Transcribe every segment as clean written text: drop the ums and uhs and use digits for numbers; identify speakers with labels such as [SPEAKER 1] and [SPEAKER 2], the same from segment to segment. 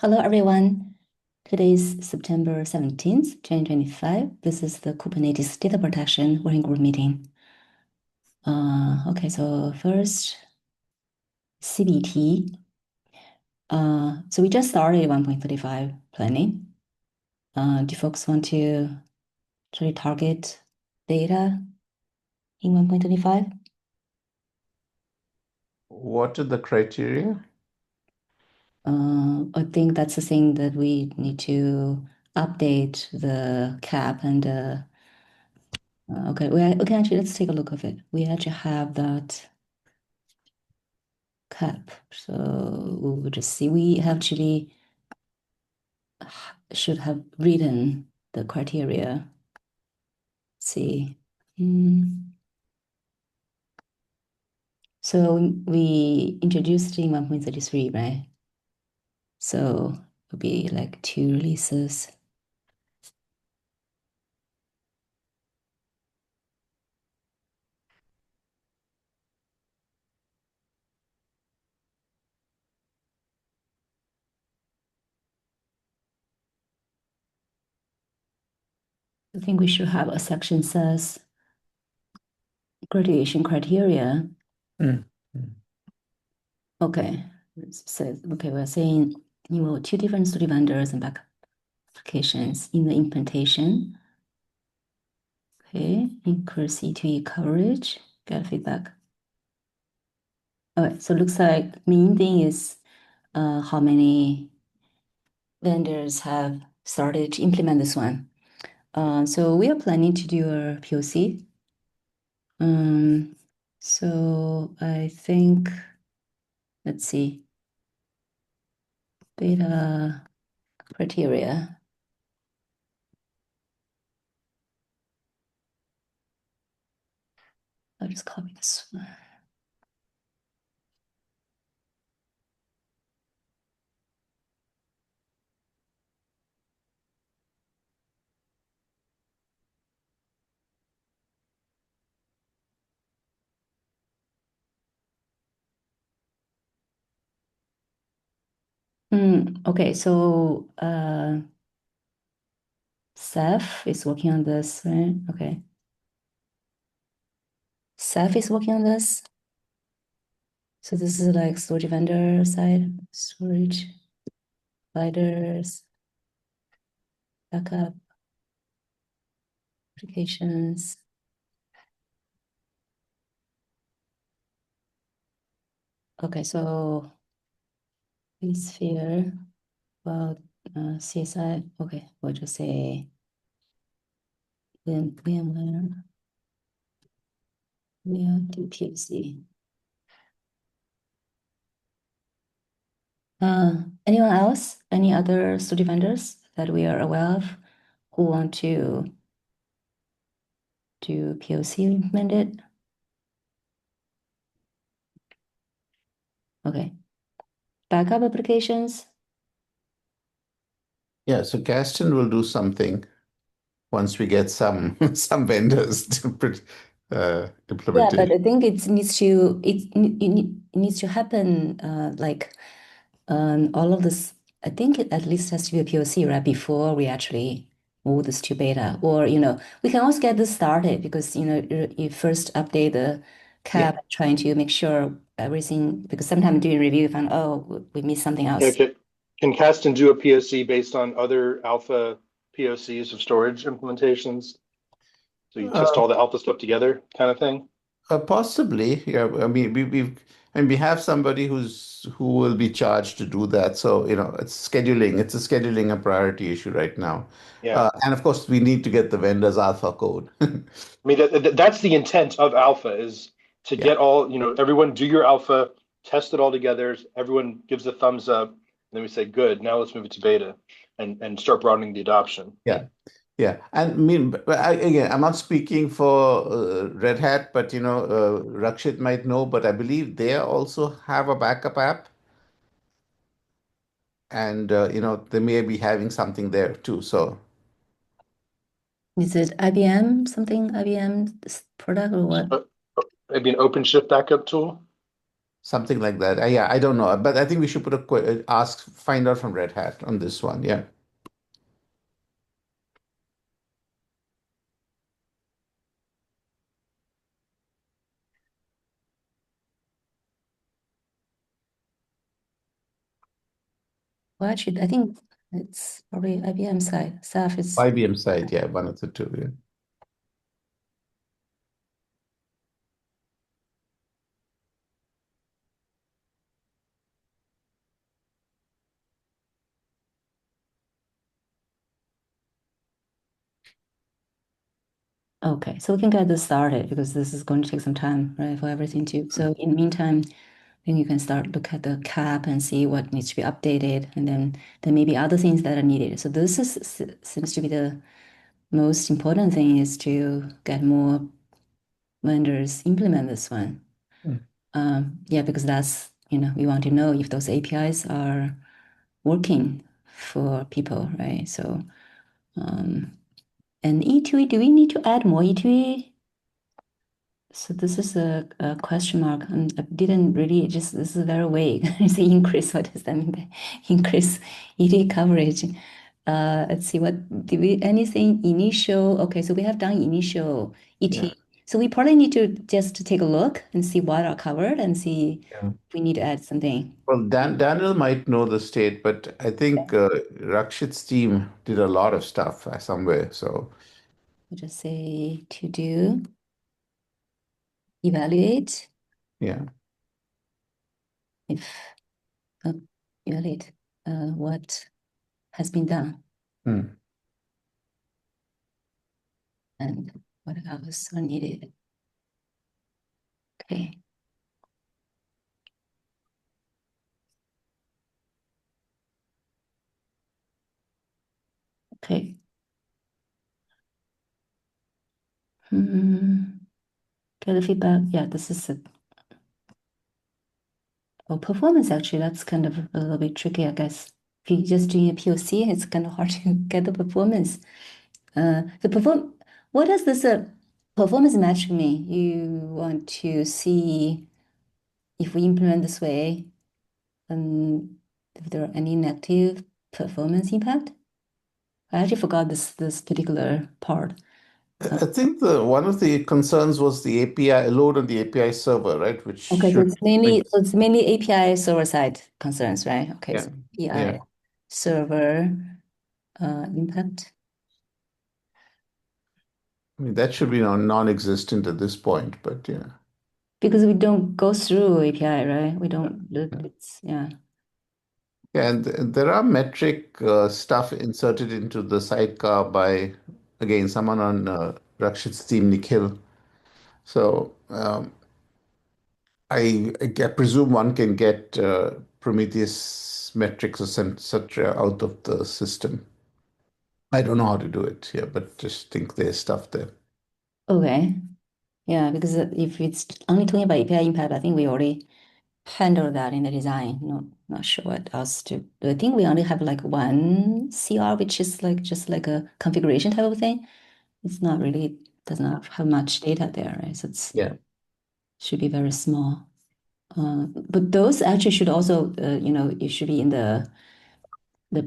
[SPEAKER 1] Hello, everyone. Today is September 17th, 2025. This is the Kubernetes Data Protection Working Group meeting. Okay, so first, CBT. So we just started 1.35 planning. Do folks want to try to target data in 1.35?
[SPEAKER 2] What are the criteria?
[SPEAKER 1] I think that's the thing that we need to update the cap and okay, actually, let's take a look of it. We actually have that cap. So we'll just see. We actually should have written the criteria. Let's see. So we introduced in 1.33, right? So it'll be like 2 releases. I think we should have a section says graduation criteria.
[SPEAKER 2] Mm.
[SPEAKER 1] Okay. So okay, we're saying two different study vendors and backup applications in the implementation. Okay, increase E2E coverage, get feedback. All right, so it looks like main thing is how many vendors have started to implement this one. So we are planning to do a POC. So I think, let's see, data criteria. I'll just copy this one. Okay, so Seth is working on this, right? Okay. Seth is working on this. So this is like storage vendor side, storage providers, backup applications. Okay, so vSphere, about CSI. Okay, we'll just say VMware, we'll do POC. Anyone else? Any other storage vendors that we are aware of who want to do POC implemented? Okay. Backup applications.
[SPEAKER 2] Yeah, so Gaston will do something once we get some some vendors to
[SPEAKER 1] Yeah,
[SPEAKER 2] implement
[SPEAKER 1] but
[SPEAKER 2] it.
[SPEAKER 1] I think it needs to happen like all of this. I think it at least has to be a POC, right, before we actually move this to beta. Or we can also get this started because you first update the
[SPEAKER 2] Yeah.
[SPEAKER 1] cap, trying to make sure everything, because sometimes doing review you find, oh, we missed something else.
[SPEAKER 3] Okay. Can Kasten do a POC based on other alpha POCs of storage implementations? So you test
[SPEAKER 2] Uh,
[SPEAKER 3] all the alpha stuff together, kind of thing?
[SPEAKER 2] Possibly. Yeah. I mean, we have somebody who will be charged to do that. So, it's scheduling. It's a scheduling a priority issue right now.
[SPEAKER 3] Yeah.
[SPEAKER 2] And of course, we need to get the vendor's alpha code.
[SPEAKER 3] I mean, that's the intent of alpha is to
[SPEAKER 2] Yeah.
[SPEAKER 3] get all, everyone do your alpha, test it all together. Everyone gives a thumbs up. And then we say, good, now let's move it to beta and start broadening the adoption.
[SPEAKER 2] Yeah. Yeah, and I mean, again, I'm not speaking for Red Hat, but Rakshit might know, but I believe they also have a backup app, and they may be having something there too. So,
[SPEAKER 1] Is it IBM, something IBM product or what?
[SPEAKER 3] Uh, Maybe an OpenShift backup tool.
[SPEAKER 2] something like that. Yeah, I don't know, but I think we should put find out from Red Hat on this one. Yeah.
[SPEAKER 1] Well, actually, I think it's probably IBM side. Staff is
[SPEAKER 2] IBM side, yeah, one of the two. Yeah.
[SPEAKER 1] okay. So we can get this started because this is going to take some time, right, for everything too. So in the meantime, then you can start look at the cap and see what needs to be updated, and then there may be other things that are needed. So this seems to be the most important thing is to get more vendors implement this one. Yeah, because that's, we want to know if those APIs are working for people, right? So, and E2E, do we need to add more E2E? So this is a question mark. I didn't really this is very vague. It's an increase. What does that mean? Increase E2E coverage. Let's see, did we, anything initial? Okay, so we have done initial ET.
[SPEAKER 2] Yeah.
[SPEAKER 1] So we probably need to just take a look and see what are covered and see
[SPEAKER 2] Yeah.
[SPEAKER 1] if we need to add something.
[SPEAKER 2] Well, Daniel might know the state, but I think Rakshit's team did a lot of stuff somewhere. So
[SPEAKER 1] We'll just say to do, evaluate,
[SPEAKER 2] yeah.
[SPEAKER 1] if evaluate what has been done
[SPEAKER 2] Hmm.
[SPEAKER 1] and what else are needed. Okay. Okay. Get the feedback. Yeah, this is performance actually. That's kind of a little bit tricky, I guess. If you're just doing a POC, it's kind of hard to get the performance. What does this performance metric mean? You want to see if we implement this way, if there are any negative performance impact. I actually forgot this particular part.
[SPEAKER 2] I think one of the concerns was the API load on the API server, right? Which
[SPEAKER 1] Okay, so
[SPEAKER 2] should,
[SPEAKER 1] it's mainly API server side concerns, right? Okay,
[SPEAKER 2] yeah,
[SPEAKER 1] so API
[SPEAKER 2] yeah.
[SPEAKER 1] server impact.
[SPEAKER 2] I mean, that should be non-existent at this point, but yeah.
[SPEAKER 1] Because we don't go through API, right? We don't, yeah.
[SPEAKER 2] Yeah, and there are metric stuff inserted into the sidecar by, again, someone on Rakshit's team, Nikhil. So I presume one can get Prometheus metrics or such out of the system. I don't know how to do it here, but just think there's stuff there.
[SPEAKER 1] Okay. Yeah, because if it's only talking about API impact, I think we already handled that in the design. Not sure what else to do. I think we only have like one CR, which is like just like a configuration type of thing. It's not really, does not have much data there, right? So it's
[SPEAKER 2] Yeah.
[SPEAKER 1] should be very small. But those actually should also, it should be in the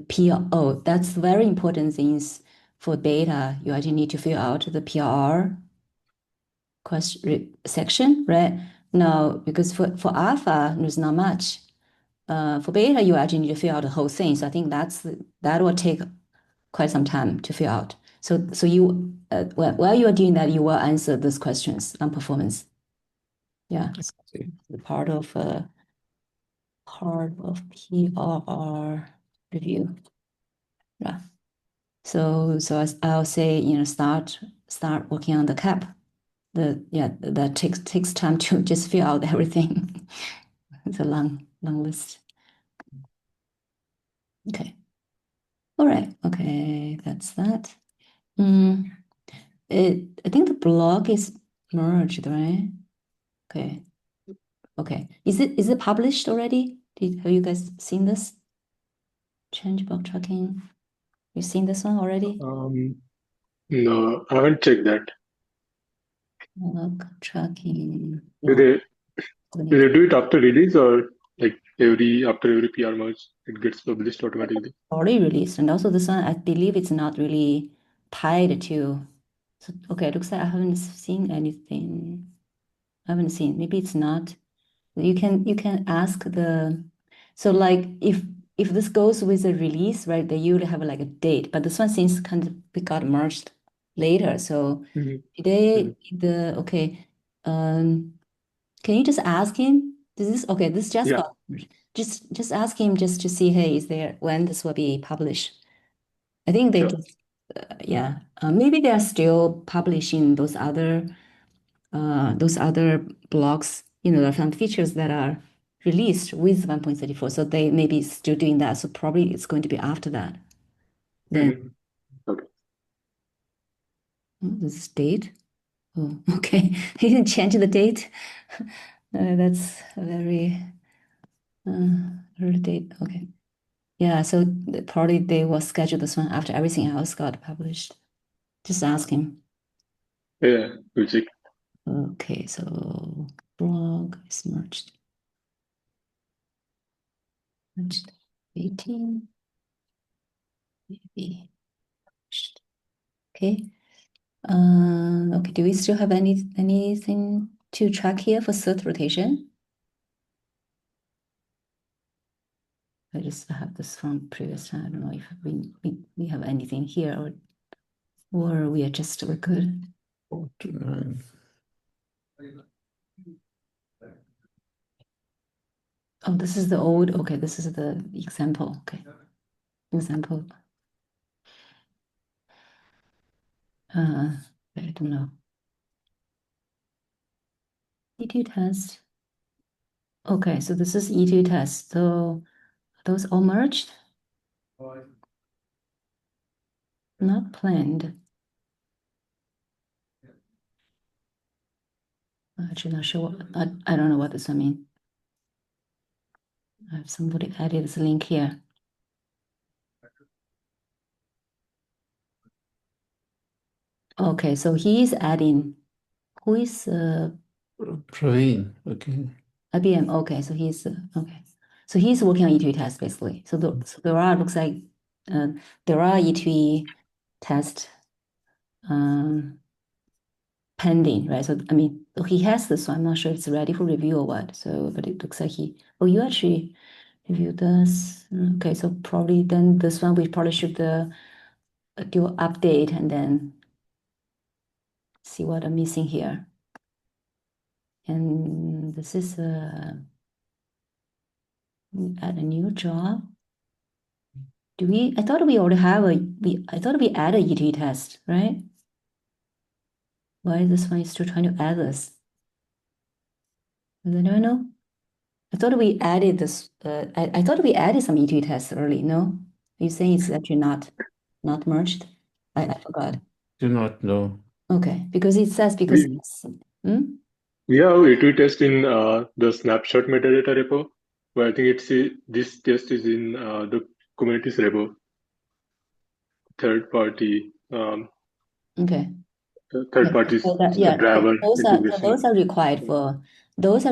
[SPEAKER 1] PRO. That's very important things for data. You actually need to fill out the PR question section, right? Now, because for alpha, there's not much. For beta, you actually need to fill out the whole thing. So I think that will take quite some time to fill out. So you while you are doing that, you will answer those questions on performance. Yeah, it's the part of PRR review. Yeah. So I'll say, start working on the cap. That takes time to just fill out everything. It's a long list. Okay. All right. Okay, that's that. I think the blog is merged, right? Okay. Okay. Is it published already? Have you guys seen this? Change bug tracking. You seen this one already?
[SPEAKER 4] No, I haven't checked that.
[SPEAKER 1] Bug tracking
[SPEAKER 4] Do
[SPEAKER 1] blog.
[SPEAKER 4] they Do they do it after release or like after every PR merge, it gets published automatically?
[SPEAKER 1] Already released, and also this one, I believe it's not really tied to. So okay, it looks like I haven't seen anything. I haven't seen. Maybe it's not. You can ask the. So like if this goes with a release, right? They usually have like a date, but this one seems kind of it got merged later. So they the okay. Can you just ask him? This just
[SPEAKER 4] Yeah.
[SPEAKER 1] got merged. Just ask him just to see, hey, is there when this will be published? I think they
[SPEAKER 4] Sure.
[SPEAKER 1] just yeah. Maybe they are still publishing those other blocks, there are some features that are released with 1.34. So they may be still doing that. So probably it's going to be after that. Then
[SPEAKER 4] Okay.
[SPEAKER 1] this is date. Oh, okay. He didn't change the date. That's a very early date. Okay. Yeah, so probably they will schedule this one after everything else got published. Just ask him.
[SPEAKER 4] Yeah, we'll check.
[SPEAKER 1] Okay, so blog is merged. Merged 18. Maybe. Okay. Okay, do we still have anything to track here for cert rotation? I just have this from previous time. I don't know if we have anything here or we're good.
[SPEAKER 2] 4 to 9.
[SPEAKER 1] Oh, this is the old, okay, this is the example. Okay. Example. I don't know. E2 test. Okay, so this is E2 test. So those all merged? Not planned. Actually not sure I don't know what this one means. I have somebody added this link here. Okay, so he's adding, who is
[SPEAKER 2] Praveen, okay.
[SPEAKER 1] IBM? Okay, so he's okay. So he's working on E2E test basically. So there are looks like there are E2E test pending, right? So I mean he has this, so I'm not sure if it's ready for review or what. So but it looks like you actually reviewed this. Okay, so probably then this one we probably should do update and then see what I'm missing here. And this is add a new job. I thought we already have I thought we added a ET test, right? Why is this one still trying to add this? Does anyone know? I thought we added this, I thought we added some ET tests early, no? Are you saying it's actually not merged? I forgot.
[SPEAKER 2] Do not know.
[SPEAKER 1] Okay, because it says
[SPEAKER 4] We have E2 test in the snapshot metadata repo, but I think this test is in the Kubernetes repo, third party
[SPEAKER 1] Okay.
[SPEAKER 4] third parties
[SPEAKER 1] So yeah,
[SPEAKER 4] driver integration.
[SPEAKER 1] those are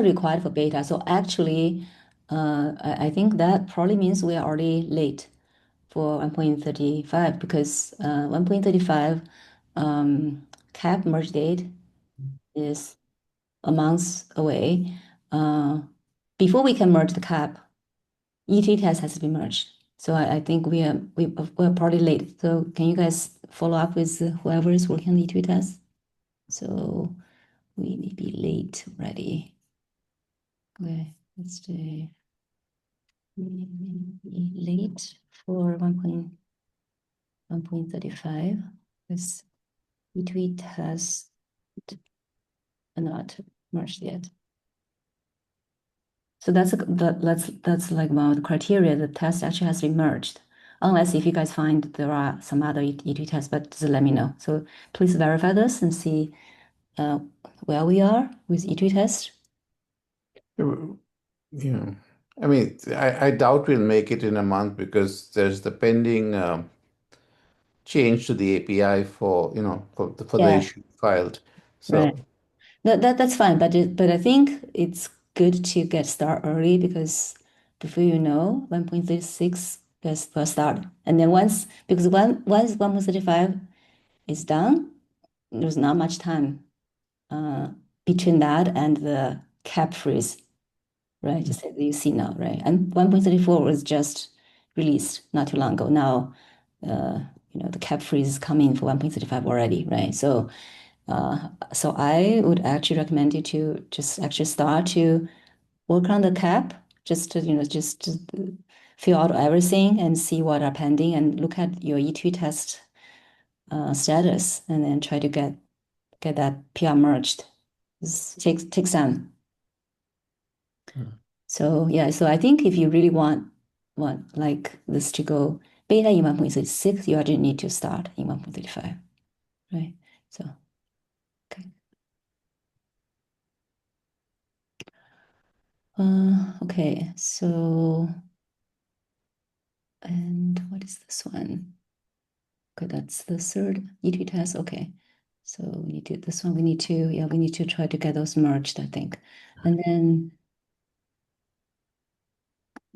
[SPEAKER 1] required for beta. So actually, I think that probably means we are already late for 1.35 because 1.35 cap merge date is a month away. Before we can merge the cap, ET test has to be merged. So I think we're probably late. So can you guys follow up with whoever is working on the ET test? So we may be late already. Okay, let's do late for 1.35 because retweet has not merged yet. So that's like one of the criteria. The test actually has been merged, unless if you guys find there are some other E2 tests, but just let me know. So please verify this and see where we are with E2 test.
[SPEAKER 2] Yeah. I mean, I doubt we'll make it in a month because there's the pending change to the API for the
[SPEAKER 1] Yeah.
[SPEAKER 2] issue filed. So
[SPEAKER 1] Right. That's fine, but I think it's good to get started early because before you know, 1.36 will start. And then once 1.35 is done, there's not much time between that and the cap freeze, right? Just as you see now, right? And 1.34 was just released not too long ago. Now, the cap freeze is coming for 1.35 already, right? So I would actually recommend you to just actually start to work on the cap, just to fill out everything and see what are pending and look at your E2 test status and then try to get that PR merged. This takes time. So yeah, so I think if you really want like this to go beta in 1.36, you actually need to start in 1.35, right? So okay. Okay, so and what is this one? Okay, that's the third E2 test. Okay. So we need to this one we need to try to get those merged, I think. And then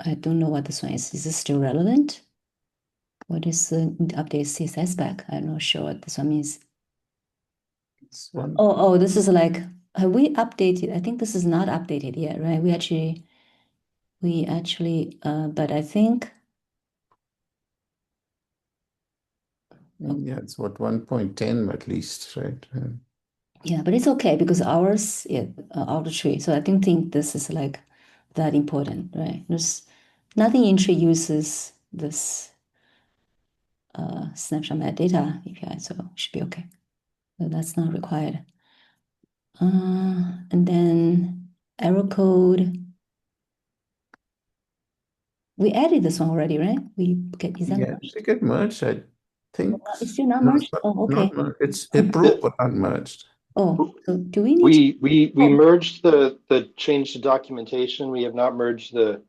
[SPEAKER 1] I don't know what this one is. Is this still relevant? What is the update CSS spec? I'm not sure what this one means.
[SPEAKER 2] This one.
[SPEAKER 1] Oh, this is like, have we updated? I think this is not updated yet, right? We actually, but I think.
[SPEAKER 2] Yeah, it's what 1.10 at least, right?
[SPEAKER 1] Yeah, but it's okay because ours, out of tree. So I don't think this is like that important, right? There's nothing in tree uses this snapshot metadata API, so it should be okay. So that's not required. And then error code. We added this one already, right? Is that
[SPEAKER 2] Yeah,
[SPEAKER 1] merged?
[SPEAKER 2] they get merged, I think.
[SPEAKER 1] It's still not
[SPEAKER 2] No,
[SPEAKER 1] merged? Oh, okay.
[SPEAKER 2] not merged. It's approved but not merged.
[SPEAKER 1] Oh, so do we need
[SPEAKER 3] We merged the change to documentation. We have not merged the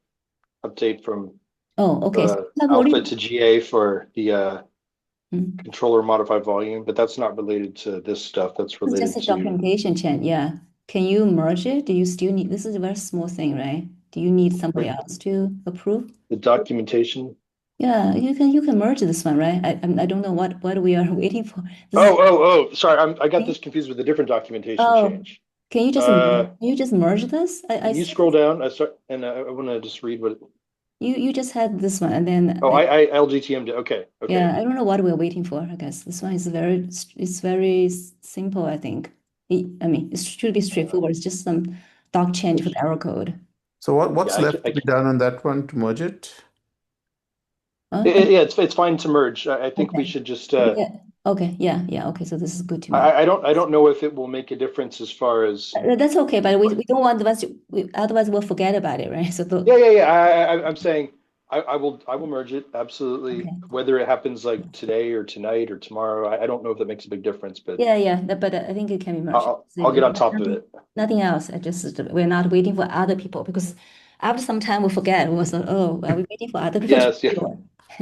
[SPEAKER 3] update from
[SPEAKER 1] okay. So
[SPEAKER 3] alpha to GA for the
[SPEAKER 1] Mm.
[SPEAKER 3] controller modified volume, but that's not related to this stuff. That's
[SPEAKER 1] It's just
[SPEAKER 3] related
[SPEAKER 1] a
[SPEAKER 3] to
[SPEAKER 1] documentation change, yeah. Can you merge it? Do you still need, this is a very small thing, right? Do you need somebody else to approve?
[SPEAKER 3] the documentation.
[SPEAKER 1] Yeah, you can merge this one, right? I don't know what we are waiting for.
[SPEAKER 3] Sorry, I got this confused with a different documentation
[SPEAKER 1] Oh,
[SPEAKER 3] change.
[SPEAKER 1] can you just merge this? I
[SPEAKER 3] Can you
[SPEAKER 1] see
[SPEAKER 3] scroll down? I want to just read what.
[SPEAKER 1] you just had this one and then
[SPEAKER 3] Oh, I LGTM'd it. Okay.
[SPEAKER 1] yeah, I don't know what we're waiting for. I guess this one is very simple, I think. I mean, it should be straightforward. It's just some doc change for the error code.
[SPEAKER 2] So what's
[SPEAKER 3] Yeah,
[SPEAKER 2] left to be done on that one to merge it?
[SPEAKER 3] yeah, it's fine to merge. I think we
[SPEAKER 1] Okay.
[SPEAKER 3] should just.
[SPEAKER 1] Yeah. Okay. Yeah. Okay. So this is good to know.
[SPEAKER 3] I don't know if it will make a difference as far as.
[SPEAKER 1] That's okay, but we don't want the otherwise we'll forget about it, right? So
[SPEAKER 3] Yeah. I'm saying I will merge it absolutely.
[SPEAKER 1] okay.
[SPEAKER 3] Whether it happens like today or tonight or tomorrow, I don't know if that makes a big difference, but
[SPEAKER 1] Yeah. But I think it can be merged.
[SPEAKER 3] I'll get on top of it.
[SPEAKER 1] Nothing else. We're not waiting for other people because after some time we forget. We was are we waiting for other people to
[SPEAKER 3] Yes.
[SPEAKER 1] do it?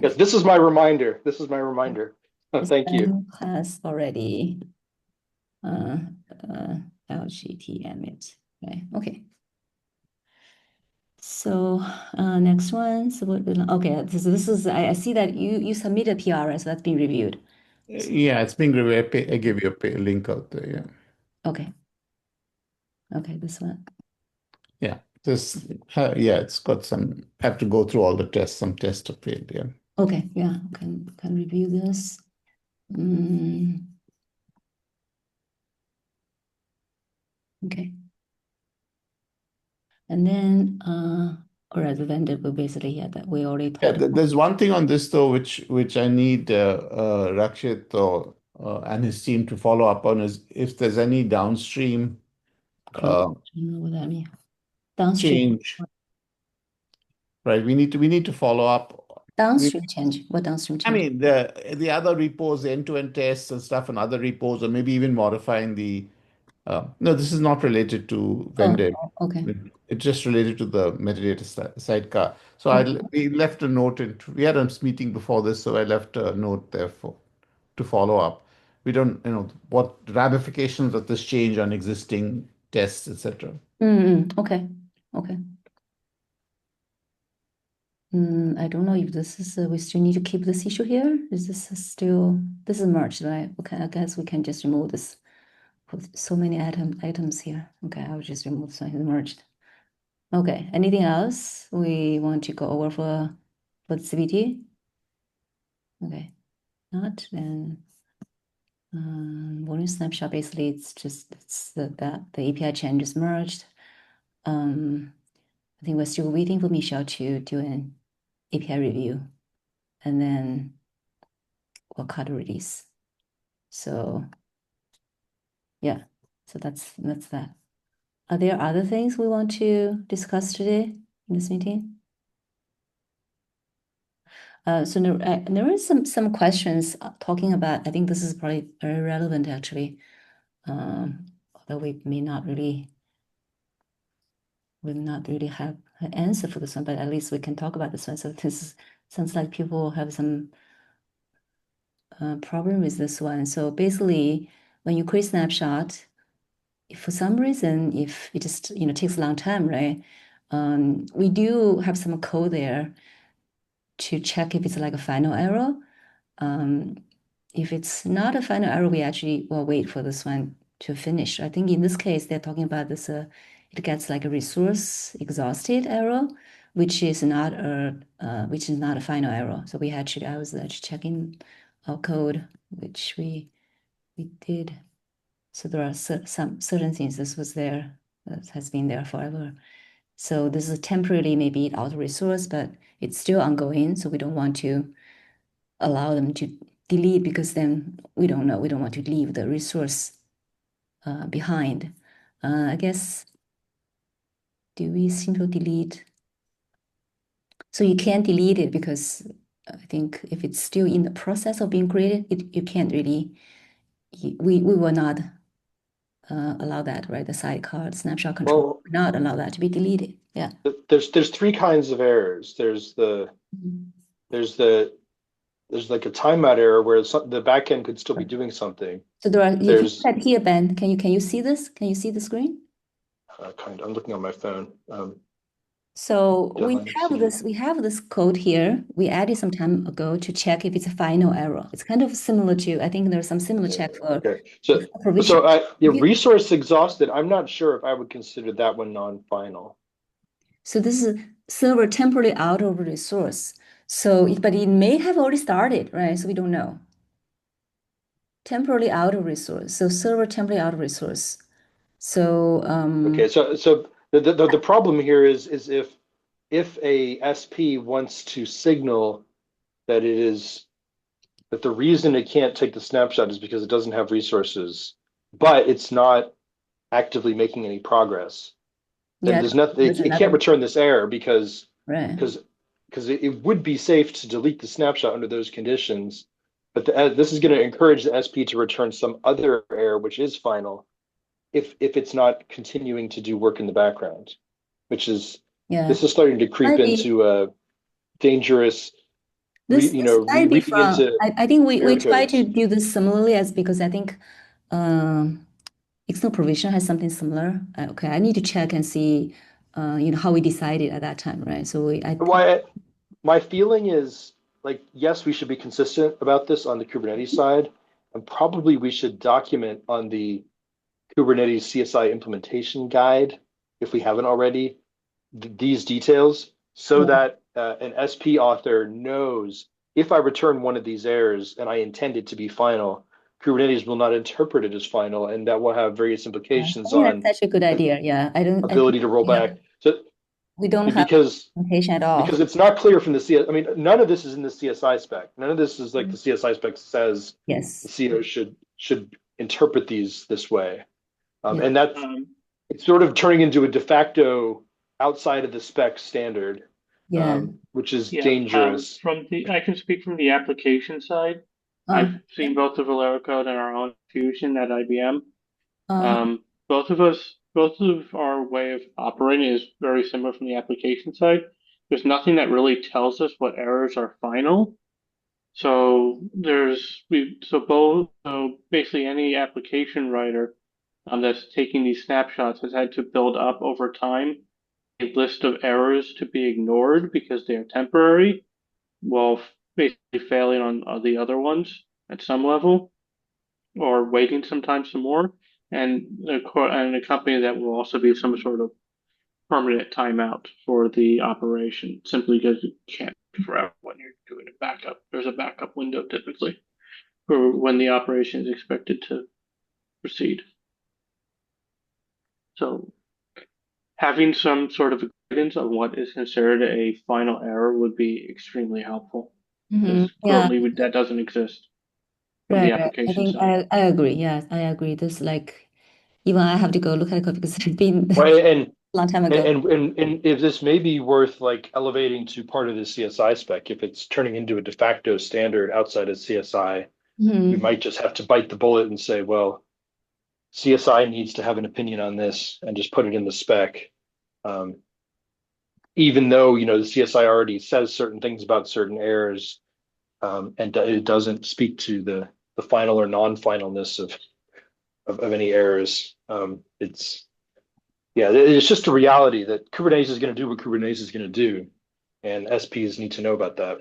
[SPEAKER 3] Yes. This is my reminder. This is my reminder.
[SPEAKER 1] This
[SPEAKER 3] Thank you.
[SPEAKER 1] one has already LGTM it. Right. Okay. So next one. So okay, this is I see that you submitted PR, right? So that's been reviewed.
[SPEAKER 2] Yeah, it's being reviewed. I gave you a link out there. Yeah.
[SPEAKER 1] Okay. Okay, this one.
[SPEAKER 2] Yeah. It's got some. Have to go through all the tests. Some tests are failed. Yeah.
[SPEAKER 1] Okay, yeah, can review this. Okay. And then or as a vendor, but basically, that we already talked about.
[SPEAKER 2] There's one thing on this though, which I need Rakshit and his team to follow up on is if there's any downstream
[SPEAKER 1] I don't know what that means. Downstream.
[SPEAKER 2] change, right? We need to follow up.
[SPEAKER 1] Downstream change. What downstream
[SPEAKER 2] I
[SPEAKER 1] change?
[SPEAKER 2] mean, the other repos, the end-to-end tests and stuff, and other repos, or maybe even modifying the. No, this is not related to vendor.
[SPEAKER 1] Okay.
[SPEAKER 2] It's just related to the metadata sidecar. So we left a note, and we had a meeting before this, so I left a note there to follow up. We don't, what ramifications of this change on existing tests, etc.
[SPEAKER 1] Okay. Okay. I don't know if this is, we still need to keep this issue here. Is this still, this is merged, right? Okay, I guess we can just remove this. Put so many items here. Okay, I'll just remove so it's merged. Okay, anything else we want to go over for the CVT? Okay, not then. Volume snapshot, basically it's just that the API chain is merged. I think we're still waiting for Michelle to do an API review, and then we'll cut release. So yeah, so that's that. Are there other things we want to discuss today in this meeting? So there is some questions talking about, I think this is probably very relevant actually, although we may not really have an answer for this one, but at least we can talk about this one. So this sounds like people have some problem with this one. So basically, when you create snapshot, if for some reason, if it just takes a long time, right? We do have some code there to check if it's like a final error. If it's not a final error, we actually will wait for this one to finish. I think in this case, they're talking about this, it gets like a resource exhausted error, which is not a final error. So I was actually checking our code, which we did. So there are some certain things this was there, that has been there forever. So this is temporarily maybe out of resource, but it's still ongoing. So we don't want to allow them to delete because then we don't know. We don't want to leave the resource behind. I guess, do we simply delete? So you can't delete it because I think if it's still in the process of being created, you can't really, we will not allow that, right? The sidecar snapshot control
[SPEAKER 3] Well,
[SPEAKER 1] will not allow that to be deleted. Yeah.
[SPEAKER 3] there's three kinds of errors. There's like a timeout error where the backend could still be doing something.
[SPEAKER 1] So there are, if you
[SPEAKER 3] There's
[SPEAKER 1] look at here, Ben, can you see this? Can you see the screen?
[SPEAKER 3] I'm looking on my phone.
[SPEAKER 1] So
[SPEAKER 3] Yeah,
[SPEAKER 1] we have this code here. We added some time ago to check if it's a final error. It's kind of similar to, I think there's some similar check for
[SPEAKER 3] okay. So
[SPEAKER 1] provision.
[SPEAKER 3] resource exhausted, I'm not sure if I would consider that one non-final.
[SPEAKER 1] So this is server temporarily out of resource. So, but it may have already started, right? So we don't know. Temporarily out of resource. So server temporarily out of resource. So
[SPEAKER 3] Okay, so the problem here is if a SP wants to signal that that the reason it can't take the snapshot is because it doesn't have resources, but it's not actively making any progress, then there's nothing. It can't return this error because it would be safe to delete the snapshot under those conditions. But this is going to encourage the SP to return some other error, which is final, if it's not continuing to do work in the background, which is this is starting to creep into a dangerous.
[SPEAKER 1] I think we try to do this similarly because I think external provision has something similar. Okay, I need to check and see how we decided at that time, right? So
[SPEAKER 3] my feeling is like, yes, we should be consistent about this on the Kubernetes side, and probably we should document on the Kubernetes CSI implementation guide, if we haven't already, these details so that an SP author knows if I return one of these errors and I intend it to be final, Kubernetes will not interpret it as final, and that will have various implications on
[SPEAKER 1] that's such a good idea. Yeah,
[SPEAKER 3] ability to roll back. So
[SPEAKER 1] we don't have implementation at all
[SPEAKER 3] because it's not clear from the CSI. I mean, none of this is in the CSI spec. None of this is like the CSI spec says the CO should interpret these this way. And that's it's sort of turning into a de facto outside of the spec standard, which is dangerous.
[SPEAKER 5] I can speak from the application side. I've seen both the Valero code and our own Fusion at IBM. Both of our way of operating is very similar from the application side. There's nothing that really tells us what errors are final. So basically any application writer that's taking these snapshots has had to build up over time list of errors to be ignored because they are temporary, while basically failing on the other ones at some level, or waiting sometimes some more, and a company that will also be some sort of permanent timeout for the operation, simply because you can't forever when you're doing a backup. There's a backup window typically for when the operation is expected to proceed. So having some sort of guidance on what is considered a final error would be extremely helpful. Because currently that doesn't exist from the application side.
[SPEAKER 1] I agree. Yeah, I agree. This like even I have to go look at it because it's been
[SPEAKER 3] and
[SPEAKER 1] a long time ago.
[SPEAKER 3] And if this may be worth like elevating to part of the CSI spec, if it's turning into a de facto standard outside of CSI, we might just have to bite the bullet and say, well, CSI needs to have an opinion on this and just put it in the spec. Even though, the CSI already says certain things about certain errors, and it doesn't speak to the final or non-finalness of any errors. It's just a reality that Kubernetes is going to do what Kubernetes is going to do, and SPs need to know about that.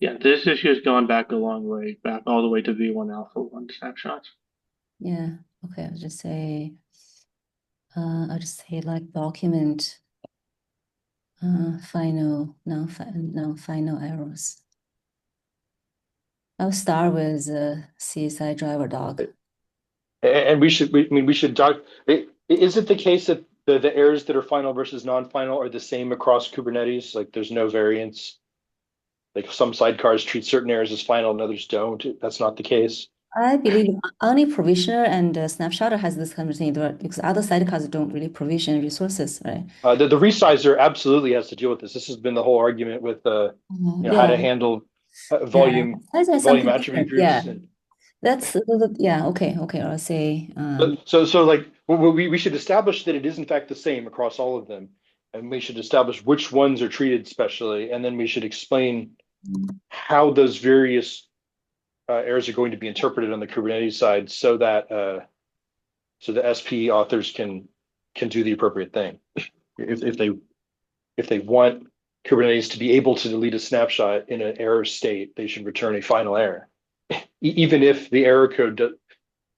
[SPEAKER 5] Yeah, this issue has gone back a long way, back all the way to V1 Alpha 1 snapshots.
[SPEAKER 1] Yeah. Okay. I'll just say like document final non-final errors. I'll start with CSI driver doc.
[SPEAKER 3] And we should doc. Is it the case that the errors that are final versus non-final are the same across Kubernetes? Like there's no variance? Like some sidecars treat certain errors as final and others don't. That's not the case.
[SPEAKER 1] I believe only provisioner and snapshotter has this kind of thing, because other sidecars don't really provision resources, right?
[SPEAKER 3] The resizer absolutely has to deal with this. This has been the whole argument with how to handle volume attribute groups.
[SPEAKER 1] Yeah. That's okay. I'll say
[SPEAKER 3] so like we should establish that it is in fact the same across all of them, and we should establish which ones are treated specially, and then we should explain how those various errors are going to be interpreted on the Kubernetes side, so that so the SP authors can do the appropriate thing. If they want Kubernetes to be able to delete a snapshot in an error state, they should return a final error, even if the error code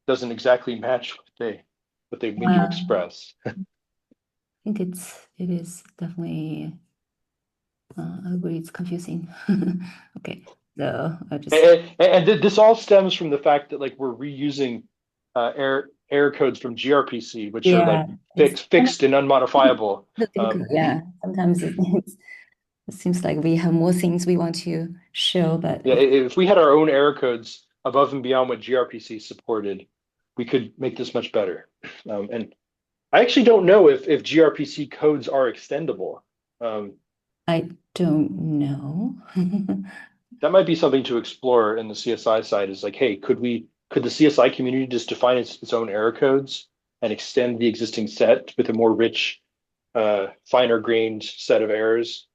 [SPEAKER 3] doesn't exactly match what they mean to express.
[SPEAKER 1] I think it is definitely. I agree, it's confusing. Okay, so I just
[SPEAKER 3] and this all stems from the fact that like we're reusing error codes from gRPC, which are like fixed and unmodifiable.
[SPEAKER 1] Sometimes it seems like we have more things we want to show, but
[SPEAKER 3] if we had our own error codes above and beyond what gRPC supported, we could make this much better. And I actually don't know if gRPC codes are extendable.
[SPEAKER 1] I don't know.
[SPEAKER 3] That might be something to explore in the CSI side, is like, hey, could the CSI community just define its own error codes and extend the existing set with a more rich, finer grained set of errors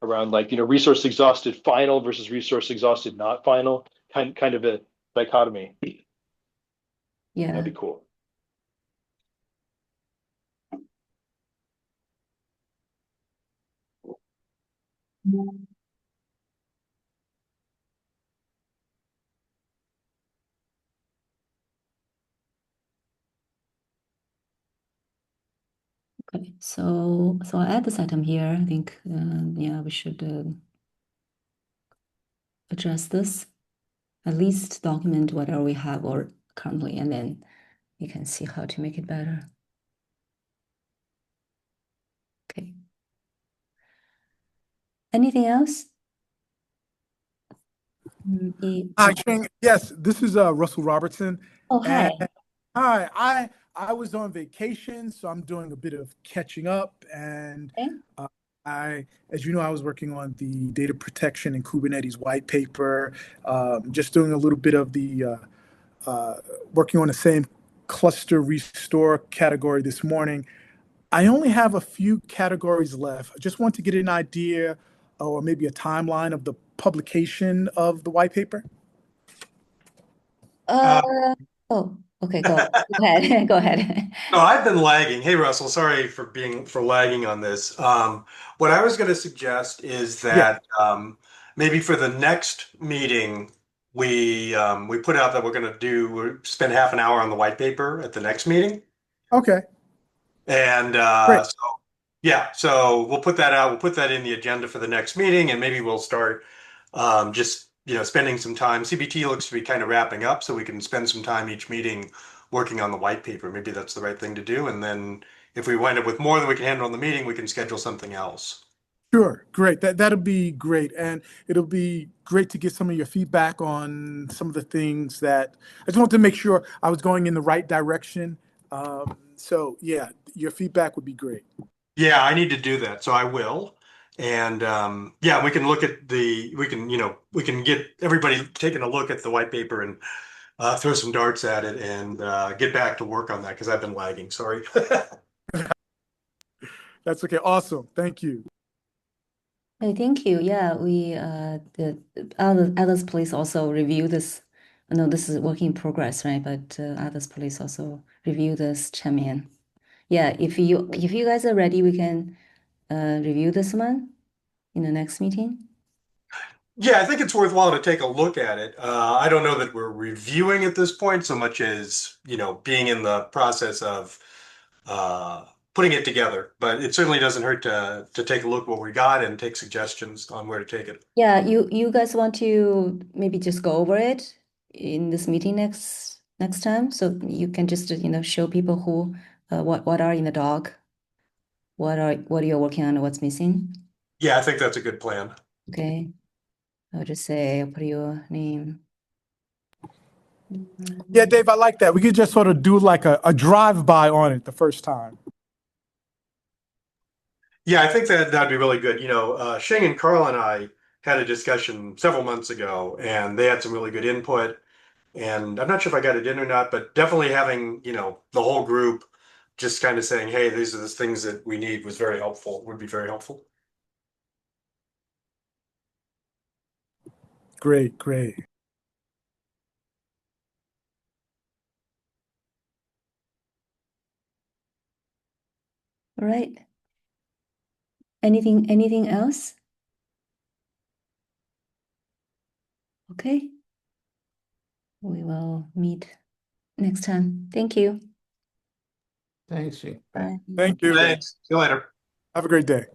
[SPEAKER 3] around, like, resource exhausted final versus resource exhausted not final, kind of a dichotomy.
[SPEAKER 1] Yeah.
[SPEAKER 3] That'd be cool.
[SPEAKER 1] Okay, so I'll add this item here. I think we should address this. At least document whatever we have or currently, and then we can see how to make it better. Okay. Anything else?
[SPEAKER 6] Hi, Xing. Yes, this is Russell Robertson.
[SPEAKER 1] Oh, hi.
[SPEAKER 6] Hi, I was on vacation, so I'm doing a bit of catching up. And as you know, I was working on the data protection and Kubernetes white paper, just doing a little bit of the working on the same cluster restore category this morning. I only have a few categories left. I just want to get an idea or maybe a timeline of the publication of the white paper.
[SPEAKER 1] Okay, go ahead. Go ahead.
[SPEAKER 7] No, I've been lagging. Hey, Russell, sorry for lagging on this. What I was going to suggest is
[SPEAKER 6] Yeah.
[SPEAKER 7] that maybe for the next meeting, we put out that we spend half an hour on the white paper at the next meeting,
[SPEAKER 6] Okay.
[SPEAKER 7] and
[SPEAKER 6] Great.
[SPEAKER 7] so we'll put that out. We'll put that in the agenda for the next meeting, and maybe we'll start just spending some time. CBT looks to be kind of wrapping up, so we can spend some time each meeting working on the white paper. Maybe that's the right thing to do. And then if we wind up with more than we can handle in the meeting, we can schedule something else.
[SPEAKER 6] Sure. Great. That'll be great. And it'll be great to get some of your feedback on some of the things that I just want to make sure I was going in the right direction. So yeah, your feedback would be great.
[SPEAKER 7] Yeah, I need to do that, so I will. And yeah, we can we can get everybody taking a look at the white paper and throw some darts at it and get back to work on that because I've been lagging. Sorry.
[SPEAKER 6] That's okay. Awesome. Thank you.
[SPEAKER 1] Hey, thank you. Yeah, we the others please also review this. I know this is work in progress, right? But others please also review this champion. Yeah, if you guys are ready, we can review this one in the next meeting.
[SPEAKER 7] Yeah, I think it's worthwhile to take a look at it. I don't know that we're reviewing at this point so much as, being in the process of putting it together. But it certainly doesn't hurt to take a look at what we got and take suggestions on where to take it.
[SPEAKER 1] Yeah, you guys want to maybe just go over it in this meeting next time, so you can just show people who what are in the doc, what you're working on, what's missing.
[SPEAKER 7] Yeah, I think that's a good plan.
[SPEAKER 1] Okay, I'll just say I'll put your name.
[SPEAKER 6] Yeah, Dave, I like that. We could just sort of do like a drive-by on it the first time.
[SPEAKER 7] Yeah, I think that'd be really good. Xing and Carl and I had a discussion several months ago, and they had some really good input. And I'm not sure if I got it in or not, but definitely having, the whole group just kind of saying, hey, these are the things that we need would be very helpful.
[SPEAKER 6] Great, great.
[SPEAKER 1] All right. Anything else? Okay. We will meet next time. Thank you.
[SPEAKER 2] Thanks, Xing.
[SPEAKER 1] Bye.
[SPEAKER 6] Thank you.
[SPEAKER 7] Thanks. See you later.
[SPEAKER 6] Have a great day.